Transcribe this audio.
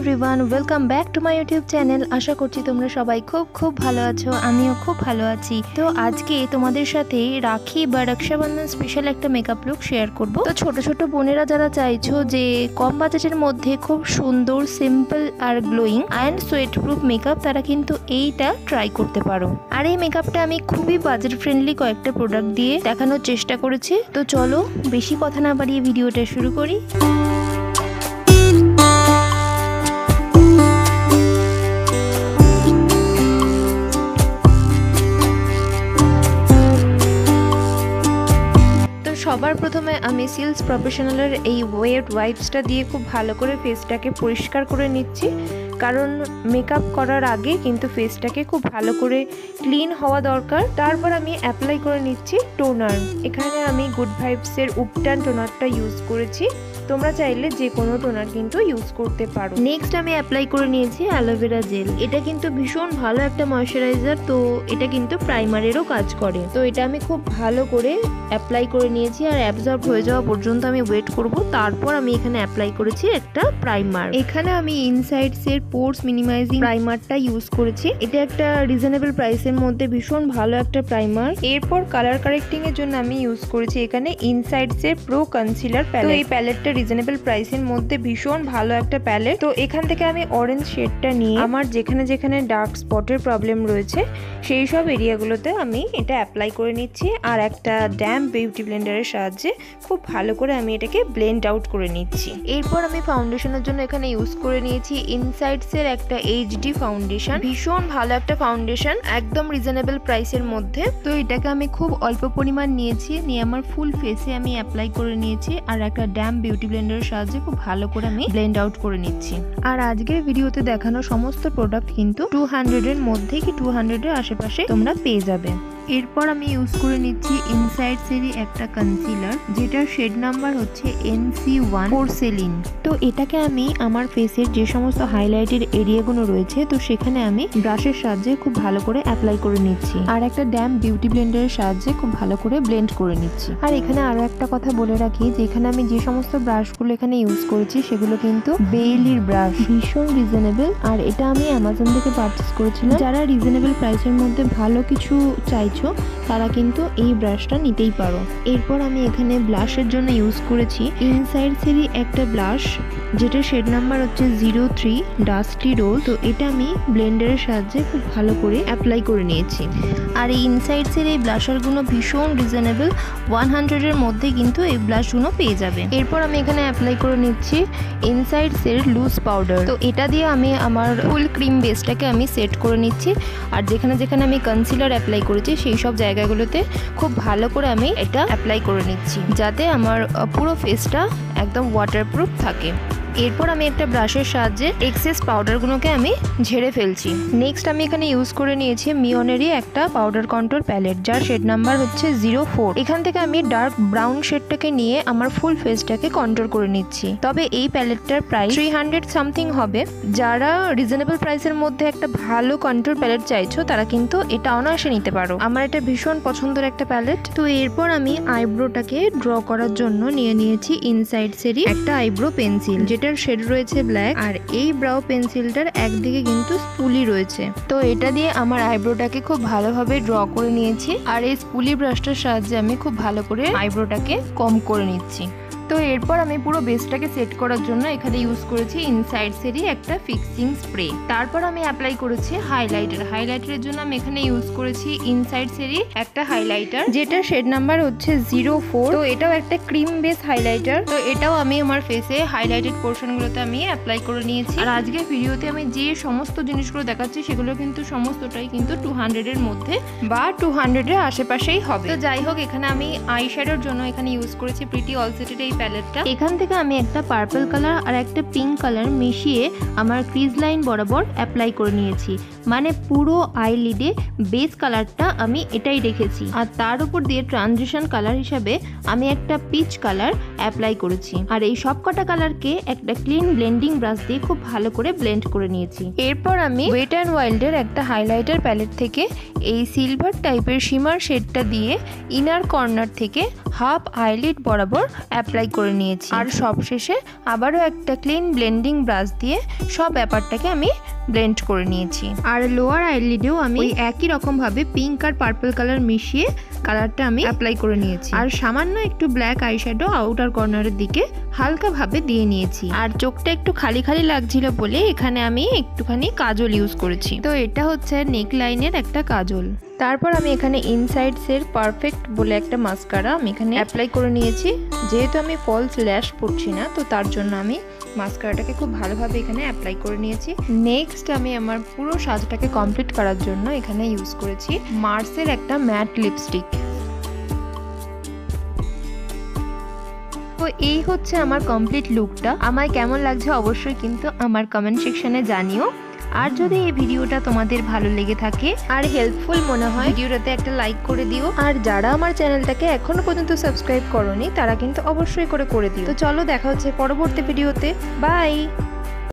Everyone, welcome back to my YouTube channel. আশা করছি তোমরা সবাই খুব ভালো আছো, আমিও খুব ভালো আছি। তো আজকে তোমাদের সাথে রাখি বা রক্ষাবন্ধন স্পেশাল একটা মেকআপ লুক শেয়ার করব। তো ছোট ছোট বোনেরা যারা চাইছো যে কম বাজেটের মধ্যে খুব সুন্দর, সিম্পল আর glowing and sweat proof makeup, তারা কিন্তু এইটা ট্রাই করতে পারো। আর এই মেকআপটা আমি খুবই বাজেট ফ্রেন্ডলি কয়েকটা প্রোডাক্ট দিয়ে দেখানোর চেষ্টা করেছি। তো চলো বেশি কথা না বাড়িয়ে ভিডিওটা শুরু করি। সবার প্রথমে আমি সিলস প্রফেশনালের এই ওয়েট ওয়াইপসটা দিয়ে খুব ভালো করে ফেসটাকে পরিষ্কার করে নিচ্ছি, কারণ মেকআপ করার আগে কিন্তু ফেসটাকে খুব ভালো করে ক্লিন হওয়া দরকার। তারপর আমি অ্যাপ্লাই করে নিচ্ছি টোনার। এখানে আমি গুড ভাইবসের উপটান টোনারটা ইউজ করেছি, তোমরা চাইলে যে কোনো টোনার কিন্তু ইউজ করতে পারো। নেক্সট আমি অ্যাপ্লাই করে নিয়েছি অ্যালোভেরা জেল। এটা কিন্তু ভীষণ ভালো একটা ময়শ্চারাইজার, তো এটা কিন্তু প্রাইমারেরও কাজ করে। তো এটা আমি খুব ভালো করে অ্যাপ্লাই করে নিয়েছি আর অ্যাবজর্ব হয়ে যাওয়া পর্যন্ত আমি ওয়েট করব। তারপর আমি এখানে অ্যাপ্লাই করেছি একটা প্রাইমার। এখানে আমি ইনসাইডস এর পোরস মিনিমাইজিং প্রাইমারটা ইউজ করেছি। এটা একটা রিজনেবল প্রাইসের মধ্যে ভীষণ ভালো একটা প্রাইমার। এরপর কালার কারেক্টিং এর জন্য আমি ইউজ করেছি এখানে ইনসাইডস এর প্রো কনসিলার প্যালেট। তো এই প্যালেটটা রিজনেবল প্রাইসের মধ্যে ভীষণ ভালো একটা প্যালেট। তো এখান থেকে আমি অরেঞ্জ শেডটা নিয়ে আমার যেখানে যেখানে ডার্ক স্পটের প্রবলেম রয়েছে সেই সব এরিয়াগুলোতে আমি এটা অ্যাপ্লাই করে নিচ্ছি। আর একটা ড্যাম্প বিউটি ব্লেন্ডারের সাহায্যে খুব ভালো করে আমি এটাকে ব্লেন্ড আউট করে নিচ্ছি। এরপর আমি ফাউন্ডেশনের জন্য এখানে ইউজ করে নিয়েছি ইনসাইডস এর একটা এইচডি ফাউন্ডেশন। ভীষণ ভালো একটা ফাউন্ডেশন, একদম রিজনেবল প্রাইসের মধ্যে। তো এটাকে আমি খুব অল্প পরিমাণ নিয়েছি, নিয়ে আমার ফুল ফেসে আমি অ্যাপ্লাই করে নিয়েছি আর একটা ড্যাম্প বিউটি ব্লেন্ডারের সাহায্যে খুব ভালো করে আমি ব্লেন্ড আউট করে নিচ্ছি। আর আজকের ভিডিওতে দেখানো সমস্ত প্রোডাক্ট কিন্তু 200 এর মধ্যে কি 200 এর আশেপাশে তোমরা পেয়ে যাবে। এরপর আমি ইউজ করে নিচ্ছি ইনসাইডস এরই একটা কনসিলার, যেটার শেড নাম্বার হচ্ছে NC1 পোরসেলিন। তো এটাকে আমি আমার ফেসের যে সমস্ত হাইলাইটের এরিয়াগুলো রয়েছে তো সেখানে আমি ব্রাশের সাহায্যে খুব ভালো করে অ্যাপ্লাই করে নিচ্ছি আর একটা ড্যাম্প বিউটি ব্লেন্ডারের সাহায্যে খুব ভালো করে ব্লেন্ড করে নিচ্ছি। আর এখানে আরো একটা কথা বলে রাখি যে এখানে আমি যে সমস্ত ব্রাশগুলো এখানে ইউজ করেছি সেগুলো কিন্তু বেইলির ব্রাশ, ভীষণ রিজনেবল। আর এটা আমি অ্যামাজন থেকে পারচেস করেছিলাম। যারা রিজনেবল প্রাইসের মধ্যে ভালো কিছু চাইছো তারা কিন্তু এই ব্রাশটা নিতেই পারো। এরপর আমি এখানে ব্লাশের জন্য ইউজ করেছি ইনসাইডস এরই একটা ব্লাশ, যেটা শেড নাম্বার হচ্ছে 03 ডাস্টি রোজ। তো এটা আমি ব্লেন্ডারের সাহায্যে খুব ভালো করে অ্যাপ্লাই করে নিয়েছি। আর এই ইনসাইডস এর এই ব্লাশারগুলো ভীষণ রিজনেবল, 100 এর মধ্যে কিন্তু এই ব্লাশগুলো পেয়ে যাবে। এরপর আমি এখানে অ্যাপ্লাই করে নিচ্ছি ইনসাইডস এর লুজ পাউডার। তো এটা দিয়ে আমি আমার ফুল ক্রিম বেসটাকে আমি সেট করে নিচ্ছি আর যেখানে যেখানে আমি কনসিলার অ্যাপ্লাই করেছি সেই সব জায়গাগুলোতে খুব ভালো করে আমি এটা অ্যাপ্লাই করে নিচ্ছি, যাতে আমার পুরো ফেসটা একদম ওয়াটারপ্রুফ থাকে। এরপর আমি একটা ব্রাশের সাহায্যে এক্সেস পাউডারগুলোকে আমি ঝেড়ে ফেলছি। নেক্সট আমি এখানে ইউজ করে নিয়েছি মিওনেরই একটা পাউডার কন্ট্রোল প্যালেট, যার শেড নাম্বার হচ্ছে 04। এখান থেকে আমি ডার্ক ব্রাউন শেডটাকে নিয়ে আমার ফুল ফেসটাকে কন্ট্রোল করে নিচ্ছি। তবে এই প্যালেটটার প্রাইস 300 সামথিং হবে। যারা রিজনেবল প্রাইসের মধ্যে একটা ভালো কন্ট্রোল প্যালেট চাইছো তারা কিন্তু এটা অনায়াসে নিতে পারো। আমার এটা ভীষণ পছন্দের একটা প্যালেট। তো এরপর আমি আইব্রোটাকে ড্র করার জন্য নিয়ে নিয়েছি ইনসাইডস এরই একটা আইব্রো পেন্সিল, এটার শেড রয়েছে ব্ল্যাক। আর এই ব্রাউ পেন্সিলটার একদিকে কিন্তু স্পুলি রয়েছে। তো এটা দিয়ে আমার আইব্রোটাকে খুব ভালোভাবে ড্র করে নিয়েছি আর এই স্পুলি ব্রাশটার সাহায্যে আমি খুব ভালো করে আইব্রোটাকে কম করে নিচ্ছি। তো এরপর আমি পুরো বেসটাকে সেট করার জন্য এখানে ইউজ করেছি ইনসাইডস এরই একটা ফিক্সিং স্প্রে। তারপর আমি অ্যাপ্লাই করেছি হাইলাইটার। হাইলাইটারের জন্য আমি এখানে ইউজ করেছি ইনসাইডস এরই একটা হাইলাইটার, যেটা শেড নাম্বার হচ্ছে 04। তো এটাও একটা ক্রিম বেস হাইলাইটার। তো এটাও আমি আমার ফেসে হাইলাইটেড পোর্শনগুলোতে আমি অ্যাপ্লাই করে নিয়েছি। আর আজকের ভিডিওতে আমি যে সমস্ত জিনিসগুলো দেখাচ্ছি সেগুলো কিন্তু সমস্তটাই কিন্তু 200 এর মধ্যে বা 200 এর আশেপাশেই হবে। তো যাই হোক, এখানে আমি আই শ্যাডোর জন্য এখানে ইউজ করেছি প্রিটি অল সেটেড এই প্যালেটটা। এখান থেকে আমি একটা পার্পল কালার আর একটা পিঙ্ক কালার মিশিয়ে আমার ক্রিজ লাইন বরাবর অ্যাপ্লাই করে নিয়েছি। মানে পুরো আইলিডে বেস কালারটা আমি এটাই রেখেছি আর তার উপর দিয়ে ট্রানজিশন কালার হিসাবে আমি একটা পিচ কালার অ্যাপ্লাই করেছি। আর এই সবকটা কালারকে একটা ক্লিন ব্লেন্ডিং ব্রাশ দিয়ে খুব ভালো করে ব্লেন্ড করে নিয়েছি। এরপর আমি ওয়েট অ্যান্ড ওয়াইল্ডের একটা হাইলাইটার প্যালেট থেকে এই সিলভার টাইপের শিমার শেডটা দিয়ে ইনার কর্নার থেকে হাফ আইলিড বরাবর অ্যাপ্লাই করে নিয়েছি। আর সবশেষে আবারও একটা ক্লিন ব্লেন্ডিং ব্রাশ দিয়ে সব ব্যাপারটাকে আমি ব্লেন্ড করে নিয়েছি। আর লোয়ার আইলিডেও আমি ওই একই রকমভাবে পিঙ্ক আর পার্পল কালার মিশিয়ে কালারটা আমি অ্যাপ্লাই করে নিয়েছি। আর সামান্য একটু ব্ল্যাক আইশ্যাডো আউটার কর্নারের দিকে হালকাভাবে দিয়ে নিয়েছি। আর চোখটা একটু খালি খালি লাগছিল বলে এখানে আমি একটুখানি কাজল ইউজ করেছি। তো এটা হচ্ছে নেক লাইনের একটা কাজল। তারপর আমি এখানে ইনসাইডসের পারফেক্ট বলে একটা মাস্কারা আমি এখানে অ্যাপ্লাই করে নিয়েছি। যেহেতু আমি ফলস ল্যাশ পড়ছি না, তো তার জন্য আমি মাস্কারাটাকে খুব ভালোভাবে এখানে অ্যাপ্লাই করে নিয়েছি। নেক্সট আমি আমার পুরো সাজটাকে কমপ্লিট করার জন্য এখানে ইউজ করেছি মার্সের একটা ম্যাট লিপস্টিক। তো এই হচ্ছে আমার কমপ্লিট লুকটা। আমায় কেমন লাগছে অবশ্যই কিন্তু আমার কমেন্ট সেকশনে জানিও। আর যদি এই ভিডিওটা তোমাদের ভালো লেগে থাকে আর হেল্পফুল মনে হয়, ভিডিওটাতে একটা লাইক করে দিও। আর যারা আমার চ্যানেলটাকে এখনো পর্যন্ত সাবস্ক্রাইব করোনি তারা কিন্তু অবশ্যই করে দিও। তো চলো দেখা হচ্ছে পরবর্তী ভিডিওতে। বাই।